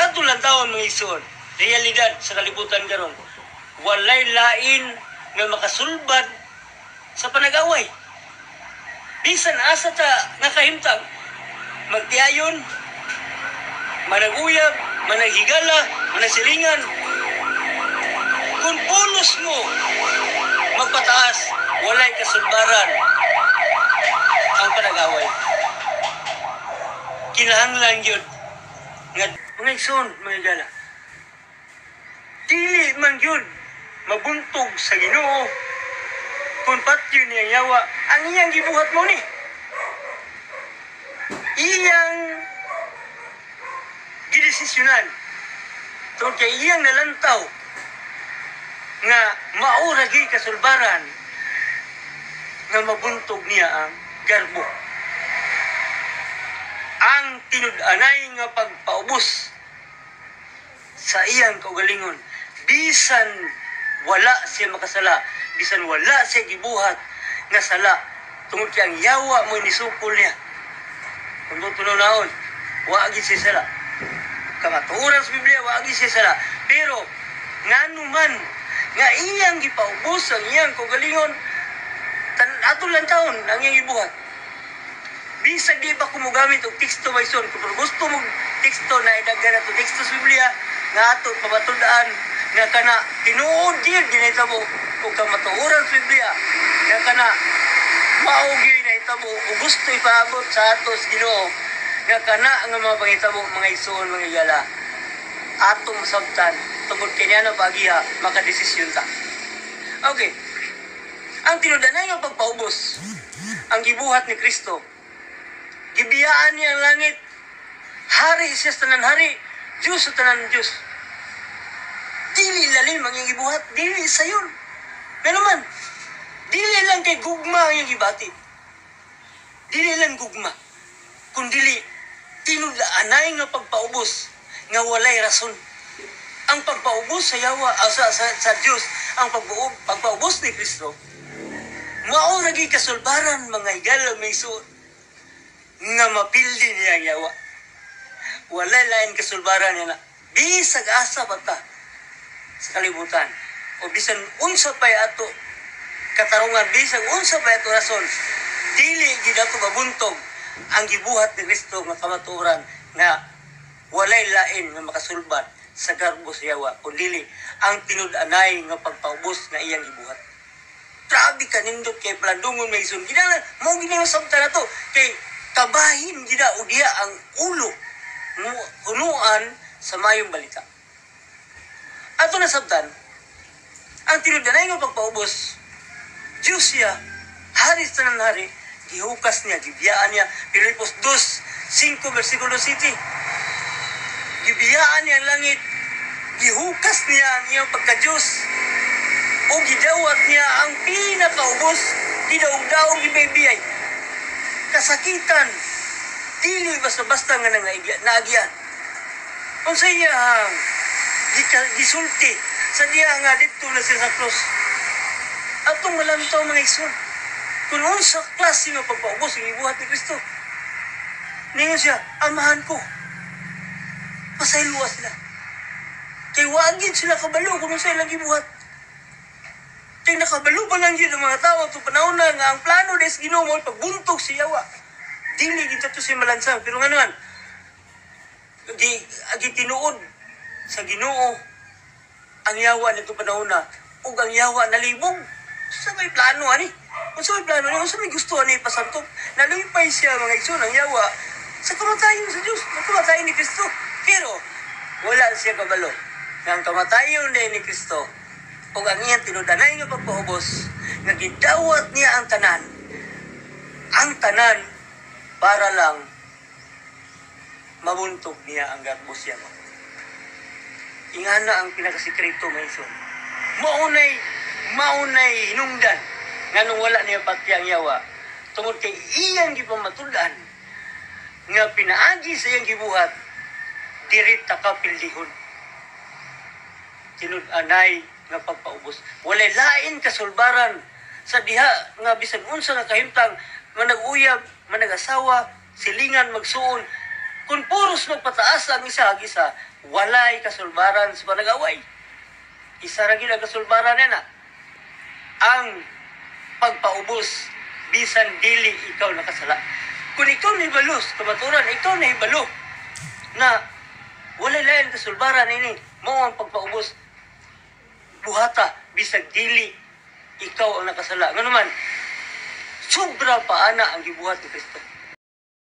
ato lang taon mga igsoon, realidad sa kalibutan karon, walay lain nga makasulbad sa panag-away. Bisan asa ta nga kahimtang, magtiayon, managuyab, managhigala, manasilingan. Kung pulos mo magpataas, walay kasulbaran ang panag-away. Kinahanglan yun nga mga igsoon, mga igala, dili man yun mabuntog sa Ginoo kung patyo niyang yawa ang iyang gibuhat mo ni. Iyang gidesisyonan tungkol kay iyang nalantaw nga mauragi kasulbaran nga mabuntog niya ang garbo. Ang tinud-anay nga pagpaubos sa iyang kaugalingon, bisan wala siya makasala, bisan wala siya gibuhat nga sala, tungod kay ang yawa mo nisukol niya. Kung tutunaw naon, wagi siya sala. Kamaturan sa Biblia, wagi siya sala. Pero, ngano man, nga iyang gipaubos ang iyang kaugalingon, ato lang taon ang iyang gibuhat. Bisag di pa ko mo gamit og teksto may son, kung gusto mo teksto na idaghan na to teksto sa Biblia, nga ato pamatudaan, nga kana tinuod gyud ginahitabo ug kamatuoran sa Biblia, nga kana mao gyud nahitabo ug gusto ipaabot sa atos Ginoo, nga kana nga mga pangitabo mga igsoon, mga igala, atong sabtan tungod kaniya na pagiha makadesisyon ta. Okay, ang tinud-anay nga pagpaubos ang gibuhat ni Kristo, gibiyaan niya ang langit, hari siya sa tanan hari, Diyos sa tanan Diyos. Dili lalim ang iyang gibuhat, dili sayon. Pero man, dili lang kay gugma ang iyang gibati. Dili lang gugma, kundili tinud-anay nga pagpaubos nga walay rason. Ang pagpaubos sa yawa sa Diyos, ang pagpaubos ni Kristo, mao ra gyud kasulbaran mga igala may suot nga mapildi niya ang yawa. Walay lain kasulbaran niya na bisag asa pa ta sa kalibutan o bisan unsa pay ato katarungan, bisag unsa pay ato rason, dili gid ato mabuntog ang gibuhat ni Kristo nga kamatuoran nga walay lain nga makasulbad sa garbo sa yawa kundi ang tinud-anay nga pagpaubos nga iyang gibuhat. Grabe ka nindot kay plandungon may isun. Ginala, mo ginang sabta na to. Kay kabahin gina o diya ang ulo hunuan sa mayong balita. Ato na sabtan, ang tinud-anay nga pagpaubos, Diyos siya, hari sa tanan hari, gihukas niya, gibiyaan niya, Pilipos 2:5 versikulo 7. Gibiyaan niya ang langit, gihukas niya ang iyang pagka-Diyos, o gidawat niya ang pinakaubos, gidaog-daog gibaybiyay. Kasakitan, dili basta-basta nga naagian. Kung sa iya ang gisulti, sa diya nga dito na siya sa krus. Atong malantaw mga igsoon, kung unsa klase nga pagpaubos ang ibuhat ni Kristo, ningon siya, amahan ko, pasayluwa sila. Kay wagin sila kabalo kung unsa ilang gibuhat. Kay nakabalo pa lang yun ang mga tao ito panahon na nga ang plano des Ginoo mo pagbuntog si yawa. Dili kita to siya malansang. Pero nga naman, agi tinuod sa Ginoo ang yawa nito panahon na ug ang yawa nalibog. Sa may plano ani? Kung sa may plano ni, kung sa may gusto ani pasantop, nalipay siya mga igsoon ang yawa sa kamatayon sa Diyos, sa kamatayon ni Kristo. Pero wala siya kabalo. Ang kamatayon ni Kristo o ang iyang tinud-anay nga pagpaubos, nga gidawat niya ang tanan para lang mabuntog niya ang garbo siya. Ingana ang pinakasikreto mga igsoon. Maunay hinungdan nga nung wala niya pati ang yawa, tungod kay iyang gipamatudan nga pinaagi sa iyang gibuhat, dirit takapildihon. Tinud-anay nga pagpaubos. Walay lain kasulbaran sa diha nga bisan unsa nga kahimtang manag-uyab, manag-asawa, silingan, magsuon, Kung puros magpataas ang isa ag isa, walay kasulbaran sa panag-away. Isa ra gid ang kasulbaran na ang pagpaubos bisan dili ikaw nakasala. Kung ikaw na ibalos, kamaturan, ikaw na ibalo na walay lain kasulbaran ini, mao ang pagpaubos. Buhata, bisag dili ikaw ang nakasala. Nga naman, sobra pa ana ang gibuhat ni Kristo.